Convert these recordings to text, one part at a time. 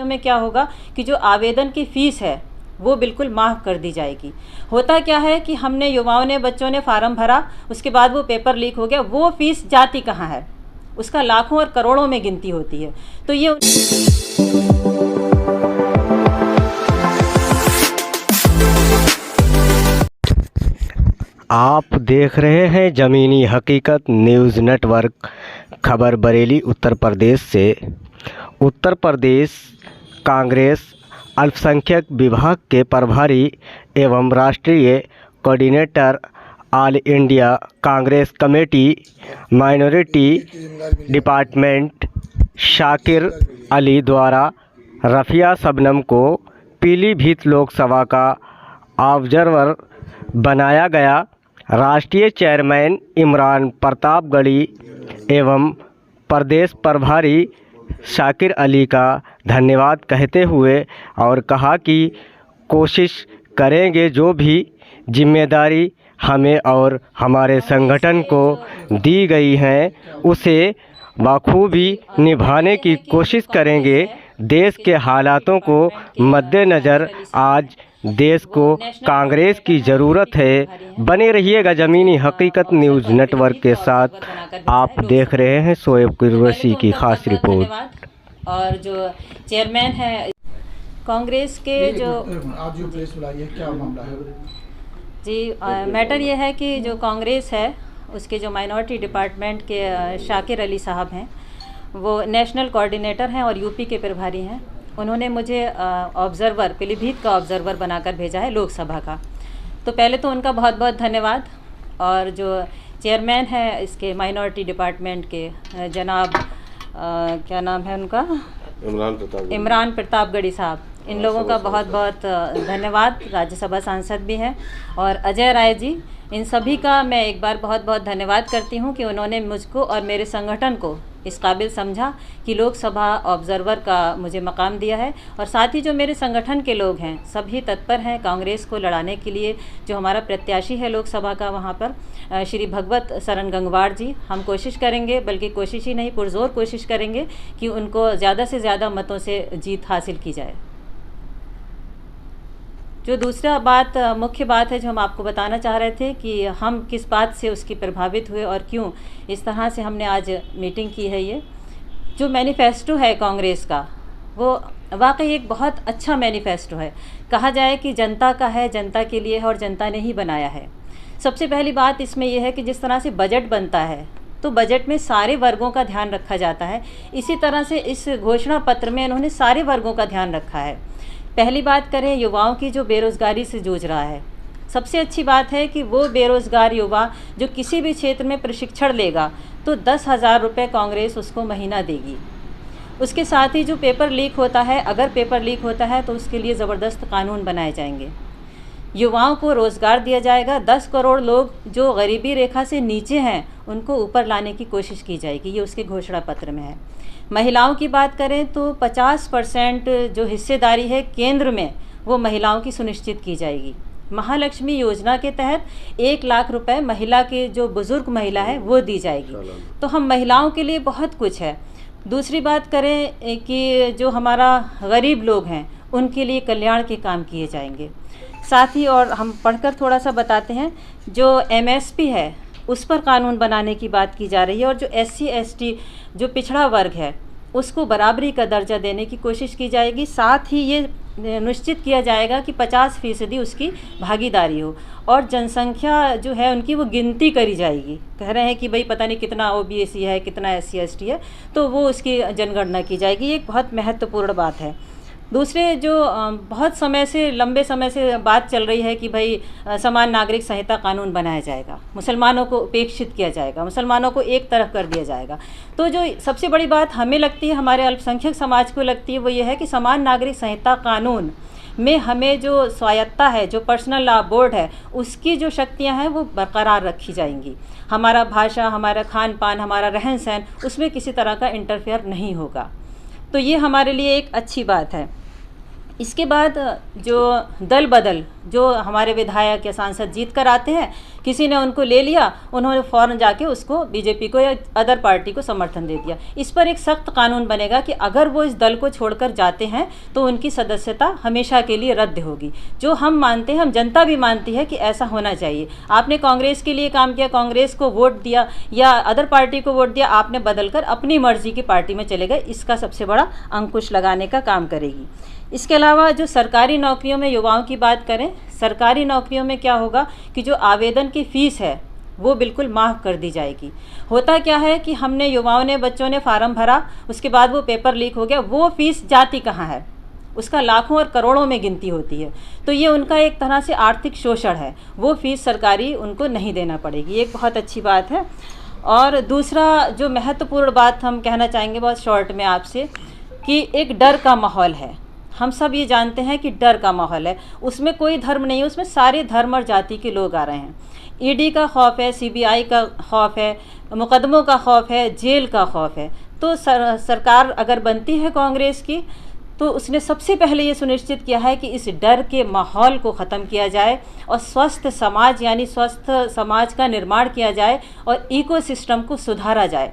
में क्या होगा कि जो आवेदन की फ़ीस है वो बिल्कुल माफ़ कर दी जाएगी। होता क्या है कि हमने युवाओं ने, बच्चों ने फार्म भरा, उसके बाद वो पेपर लीक हो गया, वो फ़ीस जाती कहाँ है? उसका लाखों और करोड़ों में गिनती होती है। तो ये आप देख रहे हैं ज़मीनी हकीकत न्यूज़ नेटवर्क। खबर बरेली उत्तर प्रदेश से। उत्तर प्रदेश कांग्रेस अल्पसंख्यक विभाग के प्रभारी एवं राष्ट्रीय coordinator all India Congress committee minority department Shakir Ali द्वारा रफ़िया शबनम को पीलीभीत लोकसभा का ऑब्जर्वर बनाया गया। राष्ट्रीय चेयरमैन इमरान प्रतापगढ़ी एवं प्रदेश प्रभारी शाकिर अली का धन्यवाद कहते हुए और कहा कि कोशिश करेंगे जो भी जिम्मेदारी हमें और हमारे संगठन को दी गई है उसे बखूबी निभाने की कोशिश करेंगे। देश के हालातों को मद्देनज़र आज देश को कांग्रेस की ज़रूरत है। बने रहिएगा ज़मीनी हकीकत न्यूज़ नेटवर्क के साथ। आप देख रहे हैं शोएब कुरैशी की खास रिपोर्ट। और जो चेयरमैन है कांग्रेस के, जो आप जो प्रेस बुलाई क्या मामला है जी, मैटर ये है कि जो कांग्रेस है उसके जो माइनॉरिटी डिपार्टमेंट के शाकिर अली साहब हैं, वो नेशनल कोऑर्डिनेटर हैं और यूपी के प्रभारी हैं। उन्होंने मुझे ऑब्ज़र्वर, पीलीभीत का ऑब्ज़र्वर बनाकर भेजा है लोकसभा का। तो पहले तो उनका बहुत बहुत धन्यवाद। और जो चेयरमैन है इसके माइनॉरिटी डिपार्टमेंट के जनाब क्या नाम है उनका, इमरान प्रतापगढ़ी साहब, इन लोगों का बहुत बहुत धन्यवाद। राज्यसभा सांसद भी हैं। और अजय राय जी, इन सभी का मैं एक बार बहुत बहुत धन्यवाद करती हूं कि उन्होंने मुझको और मेरे संगठन को इस काबिल समझा कि लोकसभा ऑब्ज़र्वर का मुझे मकाम दिया है। और साथ ही जो मेरे संगठन के लोग हैं सभी तत्पर हैं कांग्रेस को लड़ाने के लिए। जो हमारा प्रत्याशी है लोकसभा का वहाँ पर श्री भगवत सरन गंगवार जी, हम कोशिश करेंगे, बल्कि कोशिश ही नहीं पुरजोर कोशिश करेंगे कि उनको ज़्यादा से ज़्यादा मतों से जीत हासिल की जाए। जो दूसरा बात, मुख्य बात है जो हम आपको बताना चाह रहे थे कि हम किस बात से उसकी प्रभावित हुए और क्यों इस तरह से हमने आज मीटिंग की है। ये जो मैनिफेस्टो है कांग्रेस का, वो वाकई एक बहुत अच्छा मैनिफेस्टो है। कहा जाए कि जनता का है, जनता के लिए है और जनता ने ही बनाया है। सबसे पहली बात इसमें यह है कि जिस तरह से बजट बनता है तो बजट में सारे वर्गों का ध्यान रखा जाता है। इसी तरह से इस घोषणा पत्र में इन्होंने सारे वर्गों का ध्यान रखा है। पहली बात करें युवाओं की जो बेरोज़गारी से जूझ रहा है, सबसे अच्छी बात है कि वो बेरोज़गार युवा जो किसी भी क्षेत्र में प्रशिक्षण लेगा तो 10,000 रुपये कांग्रेस उसको महीना देगी। उसके साथ ही जो पेपर लीक होता है, अगर पेपर लीक होता है तो उसके लिए ज़बरदस्त कानून बनाए जाएंगे। युवाओं को रोज़गार दिया जाएगा। 10 करोड़ लोग जो गरीबी रेखा से नीचे हैं उनको ऊपर लाने की कोशिश की जाएगी। ये उसके घोषणा पत्र में है। महिलाओं की बात करें तो 50% जो हिस्सेदारी है केंद्र में वो महिलाओं की सुनिश्चित की जाएगी। महालक्ष्मी योजना के तहत 1 लाख रुपए महिला के जो बुज़ुर्ग महिला है वो दी जाएगी। तो हम महिलाओं के लिए बहुत कुछ है। दूसरी बात करें कि जो हमारा गरीब लोग हैं उनके लिए कल्याण के काम किए जाएंगे। साथ ही और हम पढ़कर थोड़ा सा बताते हैं, जो MSP है उस पर कानून बनाने की बात की जा रही है। और जो SC ST जो पिछड़ा वर्ग है उसको बराबरी का दर्जा देने की कोशिश की जाएगी। साथ ही ये निश्चित किया जाएगा कि 50% उसकी भागीदारी हो। और जनसंख्या जो है उनकी वो गिनती करी जाएगी। कह रहे हैं कि भाई पता नहीं कितना OBC है, कितना SC ST है, तो वो उसकी जनगणना की जाएगी। ये एक बहुत महत्वपूर्ण बात है। दूसरे जो बहुत समय से, लंबे समय से बात चल रही है कि भाई समान नागरिक संहिता कानून बनाया जाएगा, मुसलमानों को उपेक्षित किया जाएगा, मुसलमानों को एक तरफ कर दिया जाएगा। तो जो सबसे बड़ी बात हमें लगती है, हमारे अल्पसंख्यक समाज को लगती है, वो ये है कि समान नागरिक संहिता कानून में हमें जो स्वायत्ता है, जो पर्सनल लॉ बोर्ड है, उसकी जो शक्तियाँ हैं वो बरकरार रखी जाएंगी। हमारा भाषा, हमारा खान पान, हमारा रहन सहन, उसमें किसी तरह का इंटरफेयर नहीं होगा। तो ये हमारे लिए एक अच्छी बात है। इसके बाद जो दल बदल जो हमारे विधायक या सांसद जीत कर आते हैं, किसी ने उनको ले लिया, उन्होंने फ़ौरन जाके उसको बीजेपी को या अदर पार्टी को समर्थन दे दिया। इस पर एक सख्त कानून बनेगा कि अगर वो इस दल को छोड़कर जाते हैं तो उनकी सदस्यता हमेशा के लिए रद्द होगी। जो हम मानते हैं, हम जनता भी मानती है कि ऐसा होना चाहिए। आपने कांग्रेस के लिए काम किया, कांग्रेस को वोट दिया या अदर पार्टी को वोट दिया, आपने बदलकर अपनी मर्जी की पार्टी में चले गए, इसका सबसे बड़ा अंकुश लगाने का काम करेगी। इसके अलावा जो सरकारी नौकरियों में युवाओं की बात करें, सरकारी नौकरियों में क्या होगा कि जो आवेदन की फ़ीस है वो बिल्कुल माफ़ कर दी जाएगी। होता क्या है कि हमने युवाओं ने, बच्चों ने फार्म भरा, उसके बाद वो पेपर लीक हो गया, वो फ़ीस जाती कहाँ है? उसका लाखों और करोड़ों में गिनती होती है। तो ये उनका एक तरह से आर्थिक शोषण है, वो फ़ीस सरकारी उनको नहीं देना पड़ेगी, ये एक बहुत अच्छी बात है। और दूसरा जो महत्वपूर्ण बात हम कहना चाहेंगे बहुत शॉर्ट में आपसे, कि एक डर का माहौल है। हम सब ये जानते हैं कि डर का माहौल है, उसमें कोई धर्म नहीं है, उसमें सारे धर्म और जाति के लोग आ रहे हैं। ईडी का खौफ है, सीबीआई का खौफ है, मुकदमों का खौफ है, जेल का खौफ है। तो सरकार अगर बनती है कांग्रेस की, तो उसने सबसे पहले ये सुनिश्चित किया है कि इस डर के माहौल को ख़त्म किया जाए और स्वस्थ समाज यानी स्वस्थ समाज का निर्माण किया जाए और इकोसिस्टम को सुधारा जाए,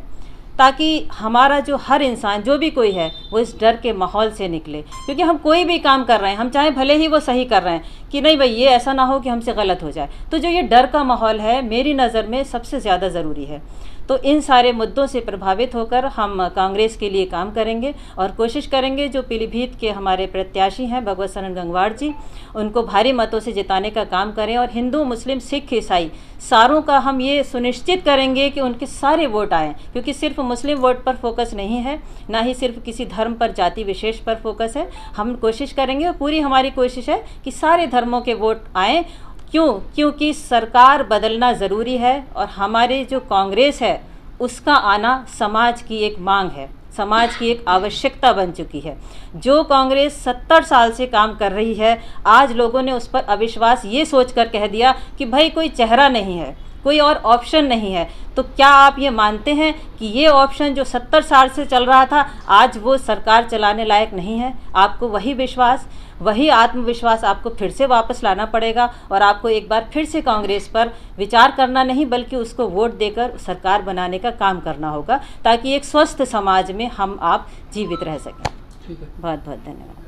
ताकि हमारा जो हर इंसान, जो भी कोई है, वो इस डर के माहौल से निकले। क्योंकि हम कोई भी काम कर रहे हैं, हम चाहे भले ही वो सही कर रहे हैं, कि नहीं भाई ये ऐसा ना हो कि हमसे गलत हो जाए। तो जो ये डर का माहौल है, मेरी नज़र में सबसे ज़्यादा ज़रूरी है। तो इन सारे मुद्दों से प्रभावित होकर हम कांग्रेस के लिए काम करेंगे और कोशिश करेंगे जो पीलीभीत के हमारे प्रत्याशी हैं भगवत सरन गंगवार जी, उनको भारी मतों से जिताने का काम करें और हिंदू, मुस्लिम, सिख, ईसाई सारों का हम ये सुनिश्चित करेंगे कि उनके सारे वोट आएँ। क्योंकि सिर्फ मुस्लिम वोट पर फोकस नहीं है, ना ही सिर्फ किसी धर्म पर, जाति विशेष पर फोकस है। हम कोशिश करेंगे और पूरी हमारी कोशिश है कि सारे धर्मों के वोट आएँ। क्योंकि सरकार बदलना ज़रूरी है और हमारी जो कांग्रेस है उसका आना समाज की एक मांग है, समाज की एक आवश्यकता बन चुकी है। जो कांग्रेस 70 साल से काम कर रही है, आज लोगों ने उस पर अविश्वास ये सोचकर कह दिया कि भाई कोई चेहरा नहीं है, कोई और ऑप्शन नहीं है। तो क्या आप ये मानते हैं कि ये ऑप्शन जो 70 साल से चल रहा था, आज वो सरकार चलाने लायक नहीं है? आपको वही विश्वास, वही आत्मविश्वास आपको फिर से वापस लाना पड़ेगा और आपको एक बार फिर से कांग्रेस पर विचार करना नहीं, बल्कि उसको वोट देकर सरकार बनाने का काम करना होगा, ताकि एक स्वस्थ समाज में हम आप जीवित रह सकें। ठीक है, बहुत बहुत धन्यवाद।